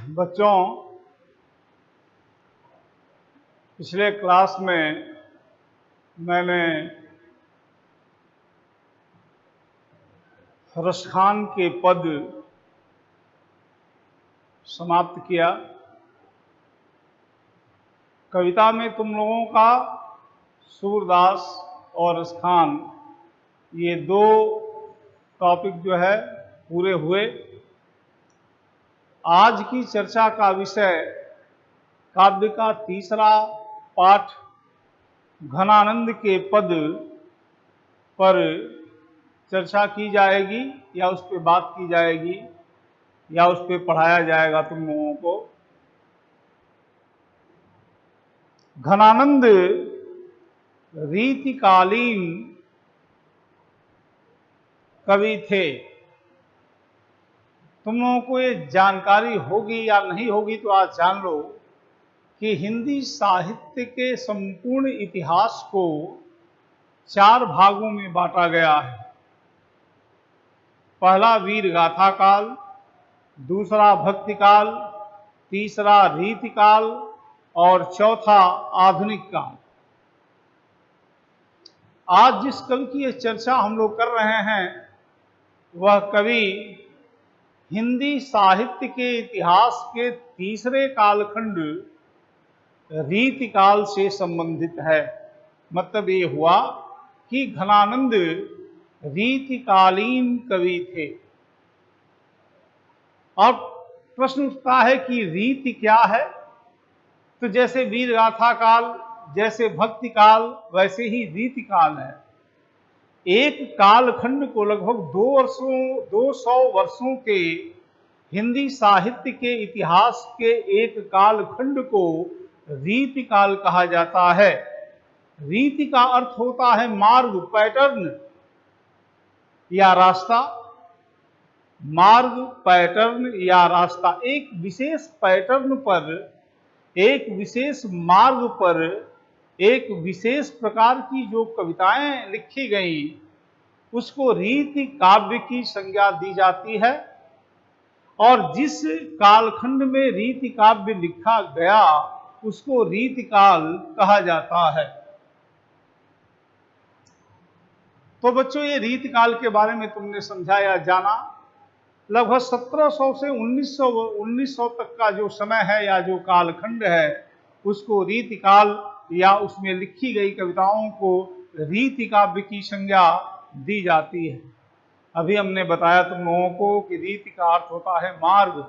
बच्चों, पिछले क्लास में मैंने रसखान के पद समाप्त किया। कविता में तुम लोगों का सूरदास और रसखान ये दो टॉपिक जो है पूरे हुए। आज की चर्चा का विषय काव्य का तीसरा पाठ घनानंद के पद पर चर्चा की जाएगी या उस पर बात की जाएगी या उस पर पढ़ाया जाएगा तुम लोगों को। घनानंद रीतिकालीन कवि थे। तुम लोगों को ये जानकारी होगी या नहीं होगी तो आज जान लो कि हिंदी साहित्य के संपूर्ण इतिहास को 4 भागों में बांटा गया है। पहला वीर गाथा काल, दूसरा भक्ति काल, तीसरा रीति काल और चौथा आधुनिक काल। आज जिस कवि की ये चर्चा हम लोग कर रहे हैं वह कवि हिंदी साहित्य के इतिहास के तीसरे कालखंड रीति काल से संबंधित है। मतलब ये हुआ कि घनानंद रीतिकालीन कवि थे। अब प्रश्न उठता है कि रीति क्या है? तो जैसे वीर गाथा काल, जैसे भक्ति काल, वैसे ही रीति काल है। एक कालखंड को लगभग 200 वर्षों के हिंदी साहित्य के इतिहास के एक कालखंड को रीति काल कहा जाता है। रीति का अर्थ होता है मार्ग, पैटर्न या रास्ता। मार्ग, पैटर्न या रास्ता। एक विशेष पैटर्न पर, एक विशेष मार्ग पर, एक विशेष प्रकार की जो कविताएं लिखी गई उसको रीति काव्य की संज्ञा दी जाती है। और जिस कालखंड में रीति काव्य लिखा गया उसको रीति काल कहा जाता है। तो बच्चों, ये रीति काल के बारे में तुमने समझा या जाना। लगभग 1700 से 1900 तक का जो समय है या जो कालखंड है उसको रीति काल या उसमें लिखी गई कविताओं को रीति काव्य की संज्ञा दी जाती है। अभी हमने बताया तुम लोगों को कि रीति का अर्थ होता है मार्ग,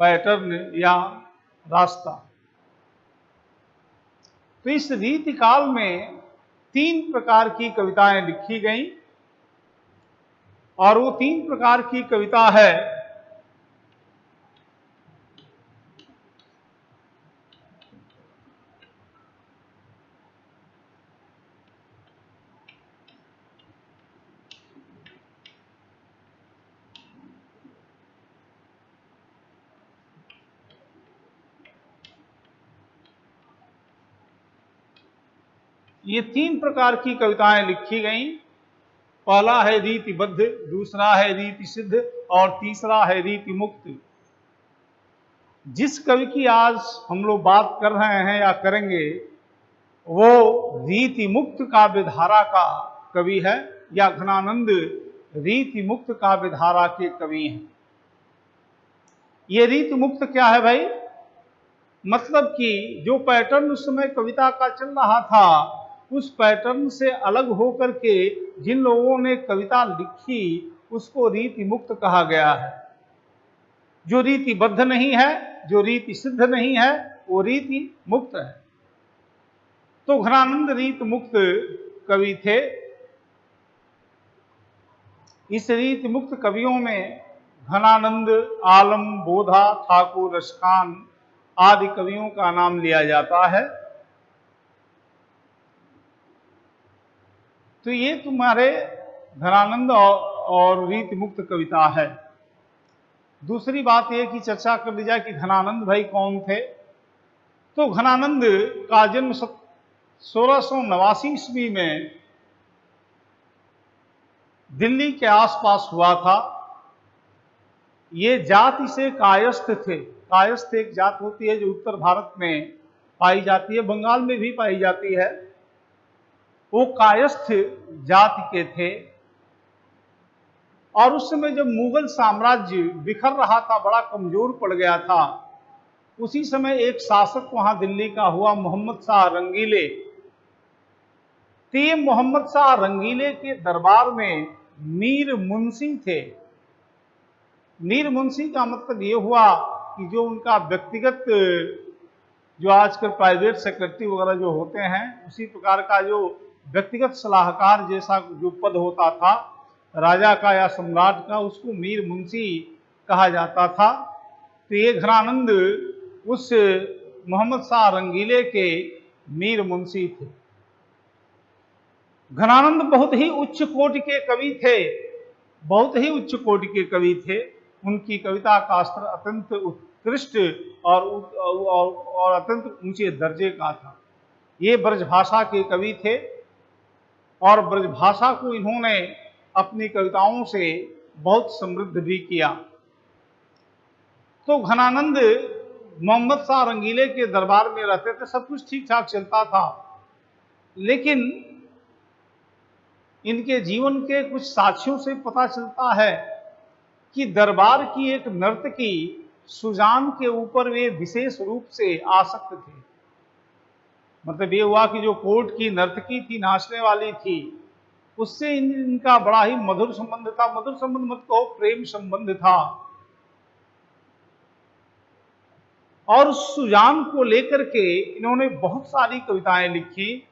पैटर्न या रास्ता। तो इस रीति काल में 3 प्रकार की कविताएं लिखी गई और वो 3 प्रकार की कविता है ये 3 प्रकार की कविताएं लिखी गई। पहला है रीतिबद्ध, दूसरा है रीति सिद्ध और तीसरा है रीति मुक्त। जिस कवि की आज हम लोग बात कर रहे हैं या करेंगे वो रीति मुक्त काव्य धारा का कवि है या घनानंद रीति मुक्त काव्य धारा के कवि हैं। ये रीति मुक्त क्या है भाई? मतलब कि जो पैटर्न उस समय कविता का चल रहा था उस पैटर्न से अलग होकर के जिन लोगों ने कविता लिखी उसको रीति मुक्त कहा गया है। जो रीतिबद्ध नहीं है, जो रीति सिद्ध नहीं है, वो रीति मुक्त है। तो घनानंद रीति मुक्त कवि थे। इस रीति मुक्त कवियों में घनानंद, आलम, बोधा, ठाकुर, रसखान आदि कवियों का नाम लिया जाता है। तो ये तुम्हारे घनानंद और रीति मुक्त कविता है। दूसरी बात यह कि चर्चा कर ली जाए कि घनानंद भाई कौन थे। तो घनानंद का जन्म 1689 ईस्वी में दिल्ली के आसपास हुआ था। ये जाति से कायस्थ थे। कायस्थ एक जात होती है जो उत्तर भारत में पाई जाती है, बंगाल में भी पाई जाती है। वो कायस्थ जाति के थे। और उस समय जब मुगल साम्राज्य बिखर रहा था, बड़ा कमजोर पड़ गया था, उसी समय एक शासक वहां दिल्ली का हुआ, मोहम्मद शाह रंगीले। तो ये मोहम्मद शाह रंगीले के दरबार में मीर मुंशी थे। मीर मुंशी का मतलब ये हुआ कि जो उनका व्यक्तिगत, जो आजकल प्राइवेट सेक्रेटरी वगैरह जो होते हैं, उसी प्रकार का जो व्यक्तिगत सलाहकार जैसा जो पद होता था राजा का या सम्राट का, उसको मीर मुंशी कहा जाता था। तो ये घनानंद उस मोहम्मद शाह रंगीले के मीर मुंशी थे। घनानंद बहुत ही उच्च कोटि के कवि थे, बहुत ही उच्च कोटि के कवि थे। उनकी कविता का स्तर अत्यंत उत्कृष्ट और अत्यंत ऊंचे दर्जे का था। ये ब्रजभाषा के कवि थे और ब्रजभाषा को इन्होंने अपनी कविताओं से बहुत समृद्ध भी किया। तो घनानंद मोहम्मद शाह रंगीले के दरबार में रहते थे, सब कुछ ठीक ठाक चलता था, लेकिन इनके जीवन के कुछ साक्ष्यों से पता चलता है कि दरबार की एक नर्तकी सुजान के ऊपर वे विशेष रूप से आसक्त थे। मतलब ये हुआ कि जो कोर्ट की नर्तकी थी, नाचने वाली थी, उससे इनका बड़ा ही मधुर संबंध था। मधुर संबंध मत कहो, प्रेम संबंध था। और सुजान को लेकर के इन्होंने बहुत सारी कविताएं लिखी,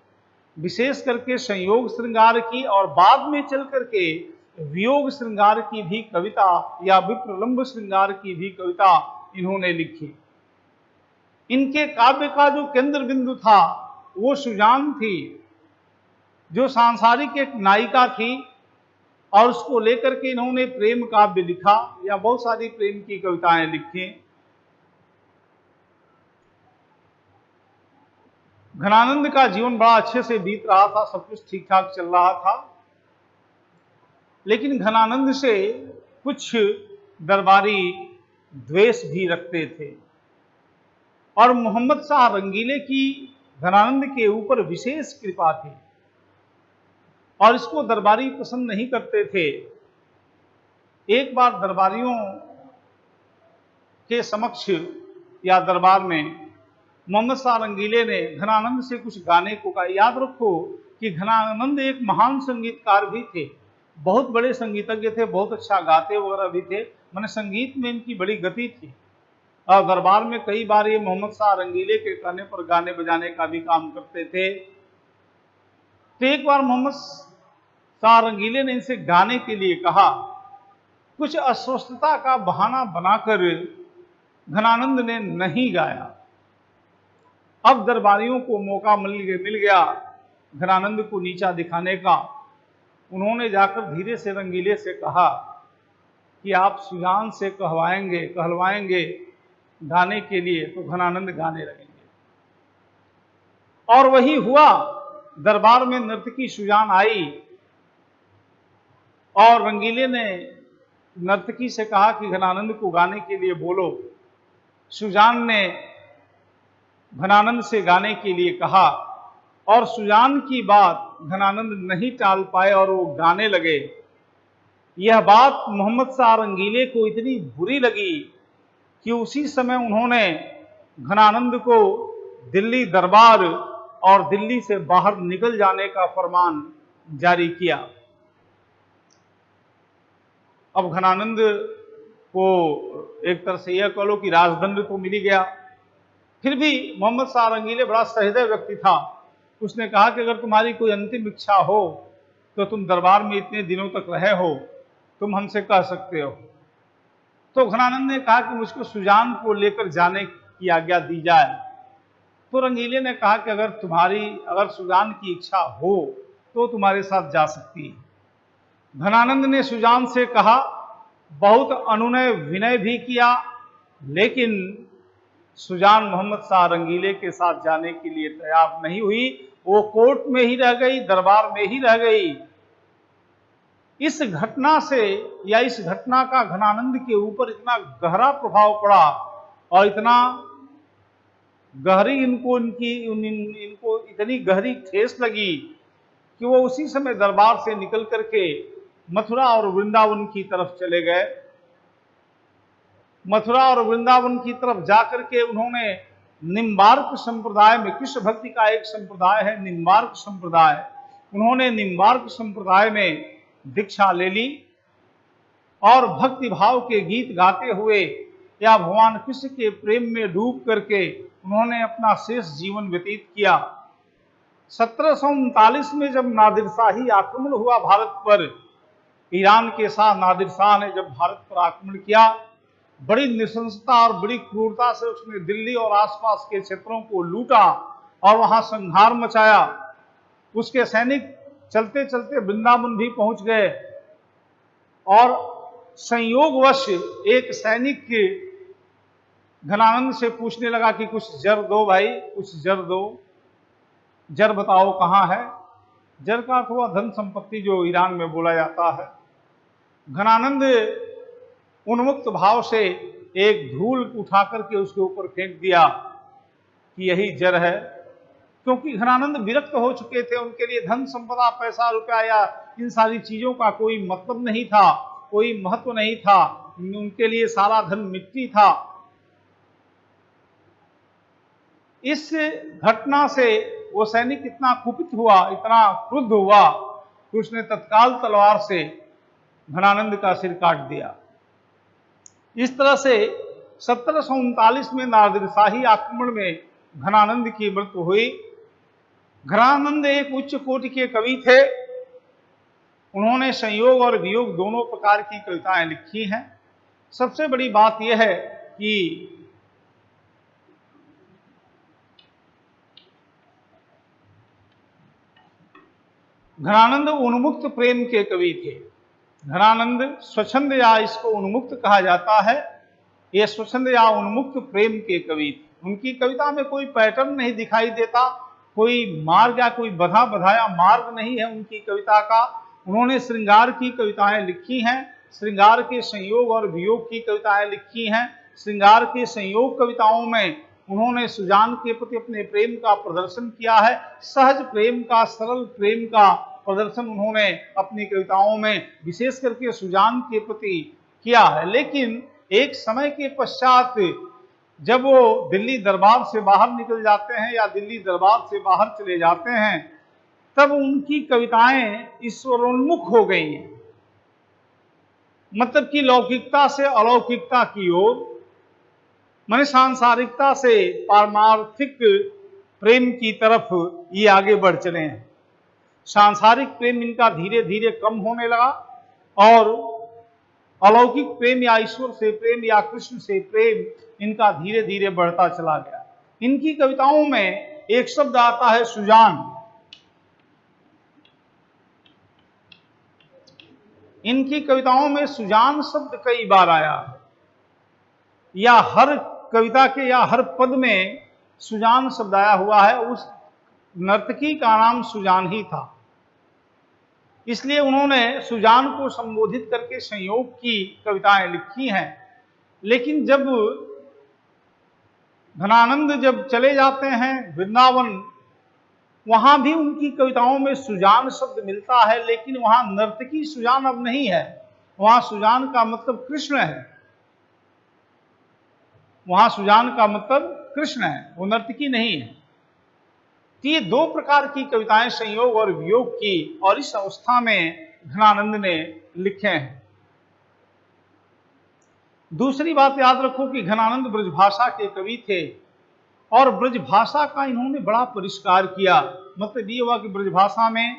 विशेष करके संयोग श्रृंगार की, और बाद में चल करके वियोग श्रृंगार की भी कविता या विप्रलंब श्रृंगार की भी कविता इन्होंने लिखी। इनके काव्य का जो केंद्र बिंदु था वो सुजान थी, जो सांसारिक एक नायिका थी, और उसको लेकर के इन्होंने प्रेम काव्य लिखा या बहुत सारी प्रेम की कविताएं लिखी। घनानंद का जीवन बड़ा अच्छे से बीत रहा था, सब कुछ ठीक ठाक चल रहा था, लेकिन घनानंद से कुछ दरबारी द्वेष भी रखते थे और मोहम्मद शाह रंगीले की घनानंद के ऊपर विशेष कृपा थी और इसको दरबारी पसंद नहीं करते थे। एक बार दरबारियों के समक्ष या दरबार में मोहम्मद शाह रंगीले ने घनानंद से कुछ गाने को कहा। याद रखो कि घनानंद एक महान संगीतकार भी थे, बहुत बड़े संगीतज्ञ थे, बहुत अच्छा गाते वगैरह भी थे, माने संगीत में इनकी बड़ी गति थी। और दरबार में कई बार ये मोहम्मद शाह रंगीले के कहने पर गाने बजाने का भी काम करते थे। तो एक बार मोहम्मद शाह रंगीले ने इनसे गाने के लिए कहा। कुछ अस्वस्थता का बहाना बनाकर घनानंद ने नहीं गाया। अब दरबारियों को मौका मिल गया घनानंद को नीचा दिखाने का। उन्होंने जाकर धीरे से रंगीले से कहा कि आप सुजान से कहलवाएंगे गाने के लिए, तो घनानंद गाने लगेंगे। और वही हुआ। दरबार में नर्तकी सुजान आई और रंगीले ने नर्तकी से कहा कि घनानंद को गाने के लिए बोलो। सुजान ने घनानंद से गाने के लिए कहा और सुजान की बात घनानंद नहीं टाल पाए और वो गाने लगे। यह बात मोहम्मद शाह रंगीले को इतनी बुरी लगी कि उसी समय उन्होंने घनानंद को दिल्ली दरबार और दिल्ली से बाहर निकल जाने का फरमान जारी किया। अब घनानंद को एक तरह से यह कह लो कि राजदंड तो मिल ही गया। फिर भी मोहम्मद शाह रंगीले बड़ा सहृदय व्यक्ति था। उसने कहा कि अगर तुम्हारी कोई अंतिम इच्छा हो तो तुम दरबार में इतने दिनों तक रहे हो, तुम हमसे कह सकते हो। तो घनानंद ने कहा कि मुझको सुजान को लेकर जाने की आज्ञा दी जाए। तो रंगीले ने कहा कि अगर सुजान की इच्छा हो तो तुम्हारे साथ जा सकती है। घनानंद ने सुजान से कहा, बहुत अनुनय विनय भी किया, लेकिन सुजान मोहम्मद शाह रंगीले के साथ जाने के लिए तैयार नहीं हुई। वो कोर्ट में ही रह गई, दरबार में ही रह गई। इस घटना से या इस घटना का घनानंद के ऊपर इतना गहरा प्रभाव पड़ा और इतना गहरी इनको इतनी गहरी ठेस लगी कि वो उसी समय दरबार से निकल करके मथुरा और वृंदावन की तरफ चले गए। मथुरा और वृंदावन की तरफ जाकर के उन्होंने निम्बार्क संप्रदाय में, कृष्ण भक्ति का एक संप्रदाय है निम्बार्क संप्रदाय, उन्होंने निम्बार्क संप्रदाय में दीक्षा ले ली और भक्ति भाव के गीत गाते हुए या भगवान कृष्ण के प्रेम में डूब करके उन्होंने अपना शेष जीवन व्यतीत किया। 1739 में जब नादिर शाही आक्रमण हुआ भारत पर, ईरान के शाह नादिर शाह ने जब भारत पर आक्रमण किया, बड़ी नृशंसता और बड़ी क्रूरता से उसने दिल्ली और आसपास के क्षेत्रों को लूटा और वहां संहार मचाया। उसके सैनिक चलते चलते वृंदावन भी पहुंच गए और संयोगवश एक सैनिक के घनानंद से पूछने लगा कि कुछ जर दो भाई, कुछ जर दो, जर बताओ कहाँ है। जर का अर्थ हुआ धन संपत्ति जो ईरान में बोला जाता है। घनानंद उन्मुक्त भाव से एक धूल उठा करके उसके ऊपर फेंक दिया कि यही जर है, क्योंकि घनानंद विरक्त हो चुके थे। उनके लिए धन संपदा, पैसा रुपया या इन सारी चीजों का कोई मतलब नहीं था, कोई महत्व नहीं था, उनके लिए सारा धन मिट्टी था। इस घटना से वो सैनिक इतना कुपित हुआ, इतना क्रुद्ध हुआ कि उसने तत्काल तलवार से घनानंद का सिर काट दिया। इस तरह से 1739 में नादिर शाही आक्रमण में घनानंद की मृत्यु हुई। घनानंद एक उच्च कोटि के कवि थे। उन्होंने संयोग और वियोग दोनों प्रकार की कविताएं लिखी हैं। सबसे बड़ी बात यह है कि घनानंद उन्मुक्त प्रेम के कवि थे। घनानंद स्वच्छंद या इसको उन्मुक्त कहा जाता है, ये स्वच्छंद या उन्मुक्त प्रेम के कवि थे। उनकी कविता में कोई पैटर्न नहीं दिखाई देता, कोई मार्ग या कोई बधा बधाया मार्ग नहीं है उनकी कविता का। उन्होंने श्रृंगार की कविताएं लिखी हैं, श्रृंगार के संयोग और वियोग की कविताएं लिखी हैं। श्रृंगार के संयोग कविताओं में उन्होंने सुजान के प्रति अपने प्रेम का प्रदर्शन किया है। सहज प्रेम का, सरल प्रेम का प्रदर्शन उन्होंने अपनी कविताओं में विशेष करके सुजान के प्रति किया है। लेकिन एक समय के पश्चात जब वो दिल्ली दरबार से बाहर निकल जाते हैं या दिल्ली दरबार से बाहर चले जाते हैं, तब उनकी कविताएं ईश्वरोन्मुख हो गई हैं। मतलब कि लौकिकता से अलौकिकता की ओर, माने सांसारिकता से पारमार्थिक प्रेम की तरफ ये आगे बढ़ चले हैं। सांसारिक प्रेम इनका धीरे धीरे कम होने लगा और अलौकिक प्रेम या ईश्वर से प्रेम या कृष्ण से प्रेम इनका धीरे धीरे बढ़ता चला गया। इनकी कविताओं में एक शब्द आता है सुजान। इनकी कविताओं में सुजान शब्द कई बार आया है, या हर कविता के या हर पद में सुजान शब्द आया हुआ है। उस नर्तकी का नाम सुजान ही था, इसलिए उन्होंने सुजान को संबोधित करके संयोग की कविताएं लिखी हैं। लेकिन जब घनानंद जब चले जाते हैं वृंदावन, वहां भी उनकी कविताओं में सुजान शब्द मिलता है, लेकिन वहां नर्तकी सुजान अब नहीं है। वहां सुजान का मतलब कृष्ण है, वहां सुजान का मतलब कृष्ण है, वो नर्तकी नहीं है। तो ये दो प्रकार की कविताएं संयोग और वियोग की, और इस अवस्था में घनानंद ने लिखे हैं। दूसरी बात याद रखो कि घनानंद ब्रजभाषा के कवि थे और ब्रजभाषा का इन्होंने बड़ा परिष्कार किया। मतलब ये हुआ कि ब्रजभाषा में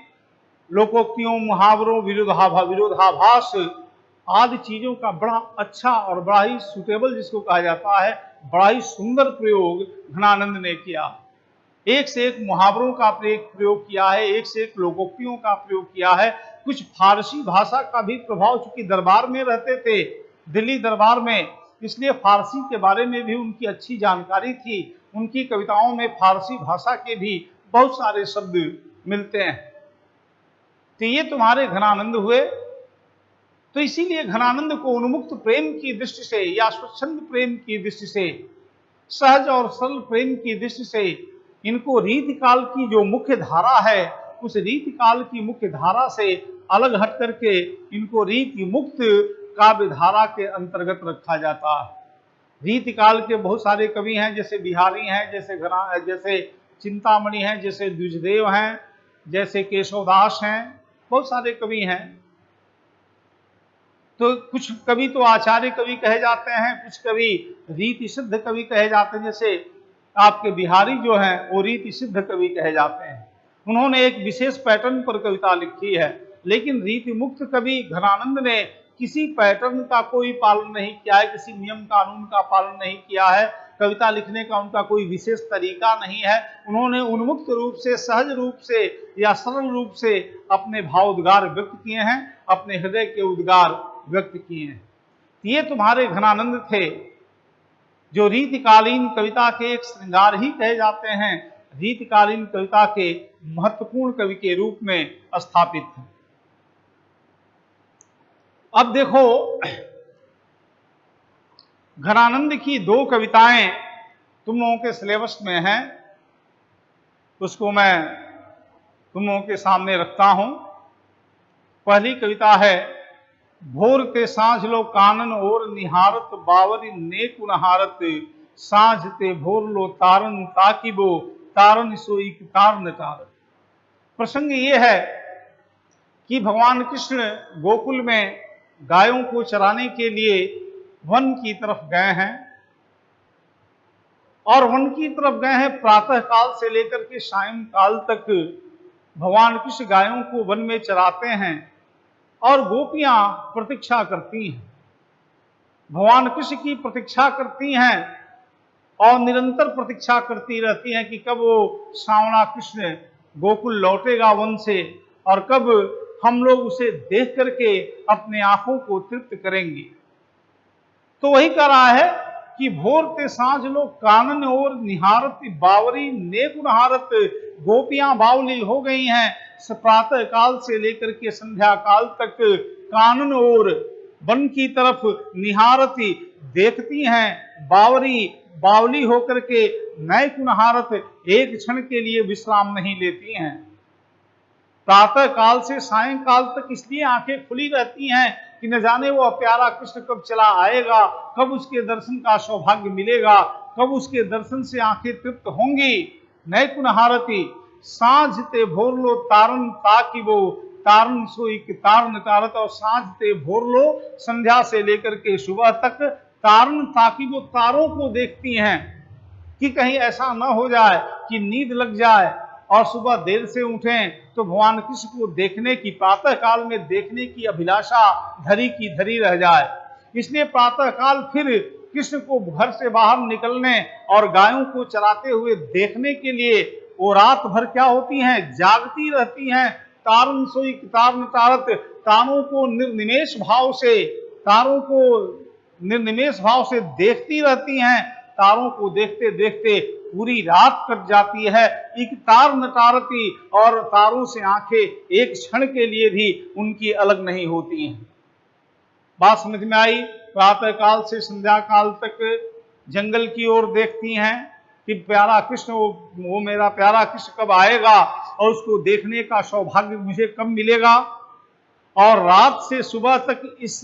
लोकोक्तियों, मुहावरों, विरोधाभास आदि चीजों का बड़ा अच्छा और बड़ा ही सुटेबल, जिसको कहा जाता है, बड़ा ही सुंदर प्रयोग घनानंद ने किया। एक से एक मुहावरों का प्रयोग किया है, एक से एक लोकोक्तियों का प्रयोग किया है। कुछ फारसी भाषा का भी प्रभाव, चूंकि दरबार में रहते थे दिल्ली दरबार में, इसलिए फारसी के बारे में भी उनकी अच्छी जानकारी थी। उनकी कविताओं में फारसी भाषा के भी बहुत सारे शब्द मिलते हैं। तो ये तुम्हारे घनानंद हुए। तो इसीलिए घनानंद को उन्मुक्त प्रेम की दृष्टि से या स्वच्छंद प्रेम की दृष्टि से, सहज और सरल प्रेम की दृष्टि से इनको रीति काल की जो मुख्य धारा है उस रीति काल की मुख्य धारा से अलग हट करके इनको रीति मुक्त काव्य धारा के अंतर्गत रखा जाता है। रीति काल के बहुत सारे कवि हैं, जैसे बिहारी हैं, जैसे चिंतामणि हैं, जैसे द्विजदेव हैं, जैसे केशवदास हैं, बहुत सारे कवि हैं। तो कुछ कवि तो आचार्य कवि कहे जाते हैं, कुछ कवि रीति सिद्ध कवि कहे जाते हैं। जैसे आपके बिहारी जो हैं वो रीति सिद्ध कवि कहे जाते हैं। उन्होंने एक विशेष पैटर्न पर कविता लिखी है, लेकिन रीति मुक्त कवि घनानंद ने किसी पैटर्न का कोई पालन नहीं किया है, किसी नियम कानून का पालन नहीं किया है। कविता लिखने का उनका कोई विशेष तरीका नहीं है। उन्होंने उन्मुक्त रूप से, सहज रूप से या सरल रूप से अपने भाव उद्गार व्यक्त किए हैं, अपने हृदय के उद्गार व्यक्त किए हैं। ये तुम्हारे घनानंद थे जो रीतिकालीन कविता के एक श्रृंगार ही कहे जाते हैं, रीतिकालीन कविता के महत्वपूर्ण कवि के रूप में स्थापित थे। अब देखो, घनानंद की दो कविताएं तुम लोगों के सिलेबस में हैं, उसको मैं तुम लोगों के सामने रखता हूं। पहली कविता है, भोर के साँझ लो कानन और निहारत, बावरी नेक नहारत, साँझ ते भोर लो तारन ताकिबो, तारन सोई तारन तारत। प्रसंग ये है कि भगवान कृष्ण गोकुल में गायों को चराने के लिए वन की तरफ गए हैं, और वन की तरफ गए हैं प्रातः काल से लेकर के सायं काल तक भगवान कृष्ण गायों को वन में चराते हैं और गोपियां प्रतीक्षा करती हैं, भगवान कृष्ण की प्रतीक्षा करती हैं और निरंतर प्रतीक्षा करती रहती हैं कि कब वो श्रावणा कृष्ण गोकुल लौटेगा वन से और कब हम लोग उसे देख करके अपने आंखों को तृप्त करेंगे। तो वही कह रहा है कि भोर ते साँझ लो कानन और निहारत, बावरी नेक नहारत। गोपियां बावली हो गई हैं, प्रातः काल से लेकर के संध्या काल तक कानन और वन की तरफ निहारती देखती हैं, बावरी बावली होकर के नैक नहारत एक क्षण के लिए विश्राम नहीं लेती हैं। प्रातः काल से सायंकाल तक इसलिए आंखें खुली रहती हैं कि न जाने वो प्यारा कृष्ण कब चला आएगा, कब उसके दर्शन का सौभाग्य मिलेगा, कब उसके दर्शन से आंखें तृप्त होंगी। नैक नहारती, साँझ ते भोर लो तारन ताकिबो, तारन सोई तारन तारत। और साँझ ते भोर लो, संध्या से लेकर के सुबह तक तारन ताकिबो, तारों को देखती हैं कि कहीं ऐसा न हो जाए कि नींद लग जाए और सुबह देर से उठें तो भगवान कृष्ण को देखने की, प्रातः काल में देखने की अभिलाषा धरी की धरी रह जाए। इसलिए प्रातः काल फिर कृष्ण को घर से बाहर निकलने और गायों को चराते हुए देखने के लिए वो रात भर क्या होती हैं, जागती रहती हैं। तारन सोई तारन तारत, तारों को निर्निमेष भाव से देखती रहती हैं। तारों को देखते देखते पूरी रात कट जाती है। एक तार नटारती, और तारों से आंखें एक क्षण के लिए भी उनकी अलग नहीं होती हैं। बात समझ में आई? प्रातः काल से संध्या काल तक जंगल की ओर देखती हैं कि प्यारा कृष्ण, वो मेरा प्यारा कृष्ण कब आएगा और उसको देखने का सौभाग्य मुझे कब मिलेगा। और रात से सुबह तक इस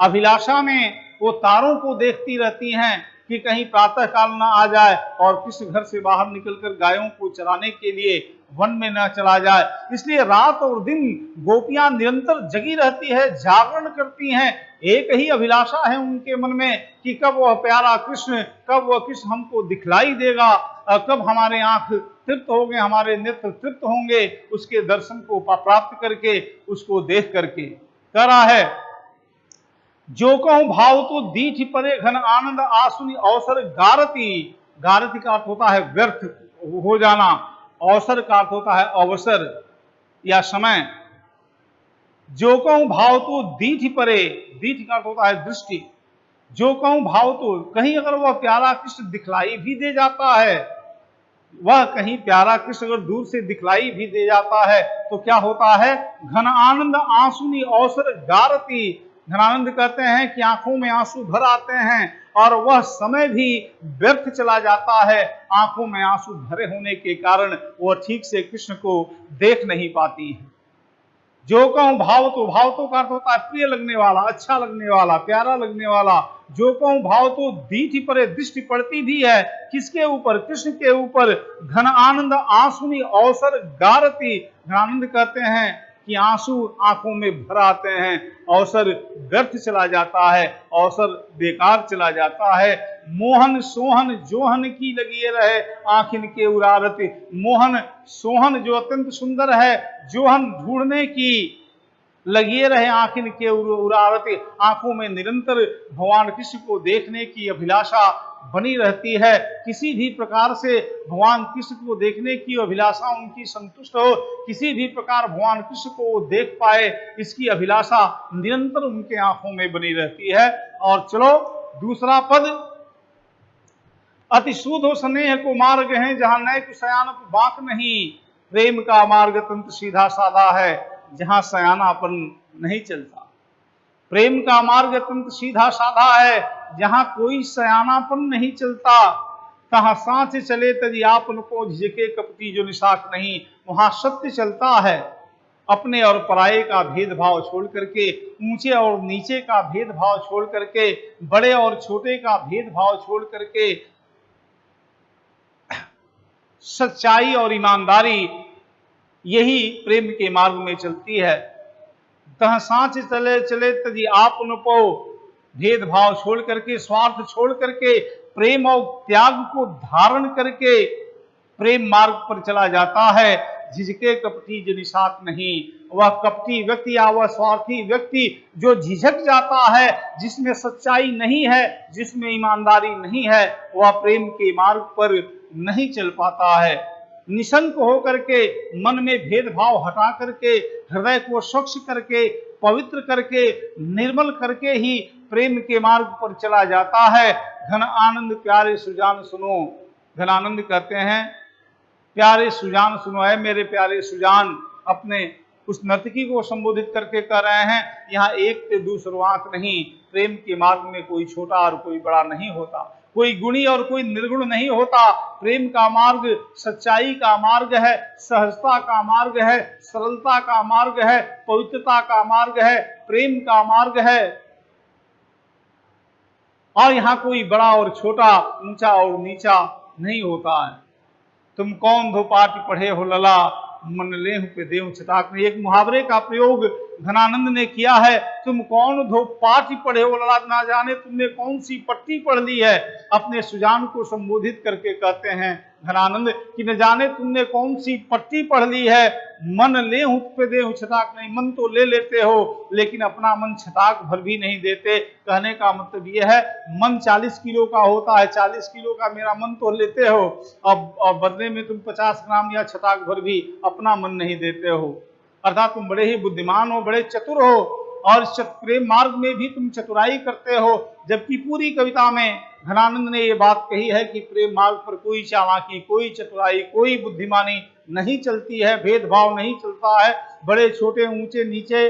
अभिलाषा में वो तारों को देखती रहती हैं कि कहीं प्रातः काल ना आ जाए और कृष्ण घर से बाहर निकलकर गायों को चराने के लिए वन में न चला जाए। इसलिए रात और दिन गोपियां निरंतर जगी रहती है, जागरण करती हैं। एक ही अभिलाषा है उनके मन में कि कब वह प्यारा कृष्ण, कब वह कृष्ण हमको दिखलाई देगा, कब हमारे आंख तृप्त होंगे, हमारे नेत्र तृप्त होंगे उसके दर्शन को प्राप्त करके, उसको देख करके। कह रहा है, जो कहूं भाव तो दीठ परे घन आनंद आसुनि अवसर गारती। गारती का अर्थ होता है व्यर्थ हो जाना, अवसर का अर्थ होता है अवसर या समय। जो कहूं भाव तो दीठ परे, दीठ का अर्थ होता है दृष्टि। जो कहूं भाव तो, कहीं अगर वह प्यारा कृष्ण दिखलाई भी दे जाता है वह कहीं प्यारा कृष्ण अगर दूर से दिखलाई भी दे जाता है तो क्या होता है, घन आनंद आंसुनी अवसर गारती। घनानंद कहते हैं कि आंखों में आंसू भर आते हैं और वह समय भी व्यर्थ चला जाता है। आंखों में आंसू भरे होने के कारण वह ठीक से कृष्ण को देख नहीं पाती है। जो कहूं भाव तो का अर्थ होता है प्रिय लगने वाला, अच्छा लगने वाला, प्यारा लगने वाला। जो कहूं भाव तो दीठी परे दृष्टि पड़ती भी है किसके ऊपर, कृष्ण के ऊपर। घन आनंद आंसुनी अवसर गारती। घनानंद कहते हैं कि आंसू आंखों में भर आते हैं, अवसर व्यर्थ चला जाता है, अवसर बेकार चला जाता है। मोहन सोहन जोहन की लगी रहे आखिन के उरारती। मोहन सोहन जो अत्यंत सुंदर है, जोहन ढूंढने की लगिए रहे आखिन के उरारती। आंखों में निरंतर भगवान कृष्ण को देखने की अभिलाषा बनी रहती है। किसी भी प्रकार से भगवान कृष्ण को देखने की अभिलाषा उनकी संतुष्ट हो, किसी भी प्रकार भगवान कृष्ण को वो देख पाए, इसकी अभिलाषा निरंतर उनके आंखों में बनी रहती है। और चलो दूसरा पद, अति शुद्ध स्नेह को मार्ग है जहां नए सयानप बात नहीं। प्रेम का मार्ग तंत्र सीधा साधा है जहां सयानापन नहीं चलता। प्रेम का मार्ग तंत्र सीधा साधा है जहां कोई सयानापन नहीं चलता। तहां साँच चले तजी आपन को झिझके कपटी जो निशाक नहीं। वहां सत्य चलता है, अपने और पराये का भेदभाव छोड़ करके, ऊंचे और नीचे का भेदभाव छोड़ करके, बड़े और छोटे का भेदभाव छोड़ करके, सच्चाई और ईमानदारी यही प्रेम के मार्ग में चलती है। तह साँच चले चले तजी आप न पो, भेदभाव छोड़ करके, स्वार्थ छोड़ करके, प्रेम और त्याग को धारण करके प्रेम मार्ग पर चला जाता है। झिझके कपटी जो निशात नहीं। वह कपटी व्यक्ति या वह स्वार्थी व्यक्ति जो झिझक जाता है, जिसमें सच्चाई नहीं है, जिसमें ईमानदारी नहीं है, वह प्रेम के मार्ग पर नहीं चल पाता है। निशंक होकर के, मन में भेदभाव हटा करके, हृदय को स्वच्छ करके, पवित्र करके, निर्मल करके ही प्रेम के मार्ग पर चला जाता है। घन आनंद प्यारे सुजान सुनो। घनानंद कहते हैं प्यारे सुजान सुनो, है मेरे प्यारे सुजान। अपने उस नर्तकी को संबोधित करके कह रहे हैं, यहाँ एक से दूसरो आंख नहीं। प्रेम के मार्ग में कोई छोटा और कोई बड़ा नहीं होता, कोई गुणी और कोई निर्गुण नहीं होता। प्रेम का मार्ग सच्चाई का मार्ग है, सहजता का मार्ग है, सरलता का मार्ग है, पवित्रता का मार्ग है, प्रेम का मार्ग है। और यहाँ कोई बड़ा और छोटा, ऊंचा और नीचा नहीं होता है। तुम कौन धो पाठ पढ़े हो लला, मन लेहु पे देव छटाक में। एक मुहावरे का प्रयोग घनानंद ने किया है, तुम कौन धो पाठ पढ़े हो लला, ना जाने तुमने कौन सी पट्टी पढ़ ली है। अपने सुजान को संबोधित करके कहते हैं घनानंद कि न जाने तुमने कौन सी पट्टी पढ़ ली है। मन लेहु पे देहु छटाक नहीं। मन तो ले लेते हो लेकिन अपना मन छटाक भर भी नहीं देते। कहने का मतलब यह है, मन 40 किलो का होता है, 40 किलो का मेरा मन तो लेते हो, अब बदले में तुम 50 ग्राम या छटाक भर भी अपना मन नहीं देते हो। अर्थात तुम बड़े ही बुद्धिमान हो, बड़े चतुर हो, और प्रेम मार्ग में भी तुम चतुराई करते हो। जबकि पूरी कविता में घनानंद ने ये बात कही है कि प्रेम मार्ग पर कोई चालाकी, कोई चतुराई, कोई बुद्धिमानी नहीं चलती है, भेदभाव नहीं चलता है, बड़े छोटे, ऊंचे नीचे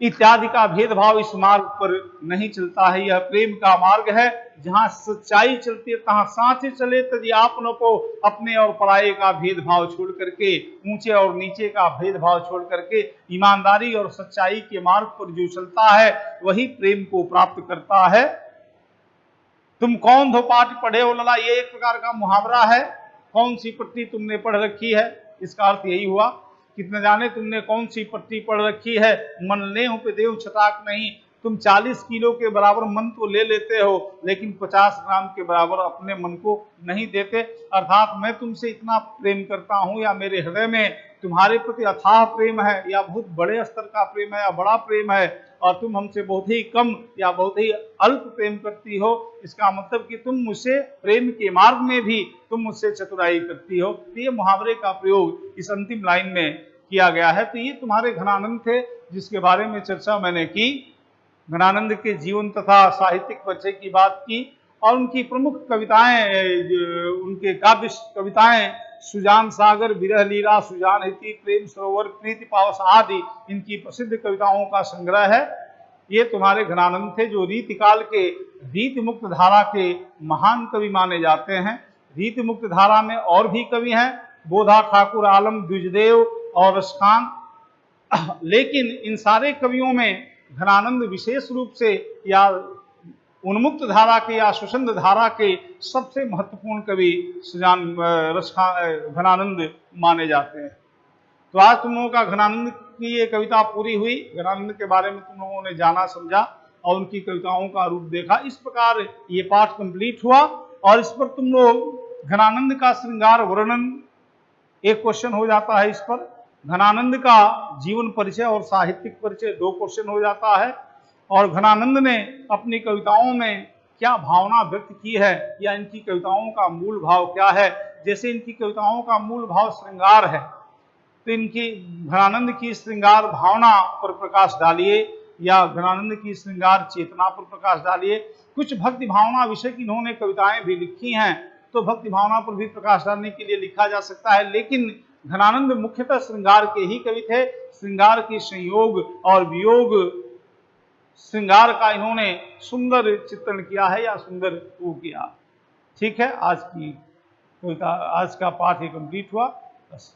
इत्यादि का भेदभाव इस मार्ग पर नहीं चलता है। यह प्रेम का मार्ग है जहां सच्चाई चलती है, तहां साँचे चले तजी आपनों को। अपने और पराये का भेदभाव छोड़ करके, ऊंचे और नीचे का भेदभाव छोड़ करके, ईमानदारी और सच्चाई के मार्ग पर जो चलता है वही प्रेम को प्राप्त करता है। तुम कौन धो पाठ पढ़े हो लला, ये एक प्रकार का मुहावरा है। कौन सी पट्टी तुमने पढ़ रखी है, इसका अर्थ यही हुआ कि न जाने तुमने कौन सी पट्टी पढ़ रखी है। मन लेहु पे देहु छटाक नहीं। तुम 40 किलो के बराबर मन तो ले लेते हो लेकिन 50 ग्राम के बराबर अपने मन को नहीं देते। अर्थात मैं तुमसे इतना प्रेम करता हूं, या मेरे हृदय में तुम्हारे प्रति अथाह प्रेम है, या बहुत बड़े स्तर का प्रेम है, या बड़ा प्रेम है, और तुम हमसे बहुत ही कम या बहुत ही अल्प प्रेम करती हो। इसका मतलब कि तुम मुझसे प्रेम के मार्ग में भी तुम मुझसे चतुराई करती हो। तो ये मुहावरे का प्रयोग इस अंतिम लाइन में किया गया है। तो ये तुम्हारे घनानंद थे जिसके बारे में चर्चा मैंने की, घनानंद के जीवन तथा साहित्यिक परिचय की बात की, और उनकी प्रमुख कविताएं, उनके काव्य कविताएं सुजान सागर, विरह लीला, सुजान हिति, प्रेम सरोवर, प्रीति पावस आदि इनकी प्रसिद्ध कविताओं का संग्रह है। ये तुम्हारे घनानंद थे, जो रीति काल के रीति मुक्त धारा के महान कवि माने जाते हैं। रीति मुक्त धारा में और भी कवि हैं, बोधा ठाकुर, आलम, द्विजदेव और रसखान, लेकिन इन सारे कवियों में घनानंद विशेष रूप से या उन्मुक्त धारा के या सुषंद धारा के सबसे महत्वपूर्ण कवि सुजान घनानंद माने जाते हैं। तो आज तुम लोगों का घनानंद की ये कविता पूरी हुई। घनानंद के बारे में तुम लोगों ने जाना समझा और उनकी कविताओं का रूप देखा। इस प्रकार ये पाठ कंप्लीट हुआ और इस पर तुम लोग घनानंद का श्रृंगार वर्णन, एक क्वेश्चन हो जाता है इस पर। घनानंद का जीवन परिचय और साहित्यिक परिचय 2 क्वेश्चन हो जाता है। और घनानंद ने अपनी कविताओं में क्या भावना व्यक्त की है या इनकी कविताओं का मूल भाव क्या है। जैसे इनकी कविताओं का मूल भाव श्रृंगार है, तो इनकी घनानंद की श्रृंगार भावना पर प्रकाश डालिए या घनानंद की श्रृंगार चेतना पर प्रकाश डालिए। कुछ भक्ति भावना विषय की इन्होंने कविताएं भी लिखी हैं, तो भक्ति भावना पर भी प्रकाश डालने के लिए लिखा जा सकता है। लेकिन घनानंद मुख्यतः श्रृंगार के ही कवि थे। श्रृंगार की संयोग और वियोग, श्रृंगार का इन्होंने सुंदर चित्रण किया है या सुंदर वो किया। ठीक है, आज का पाठ ही कंप्लीट हुआ। बस।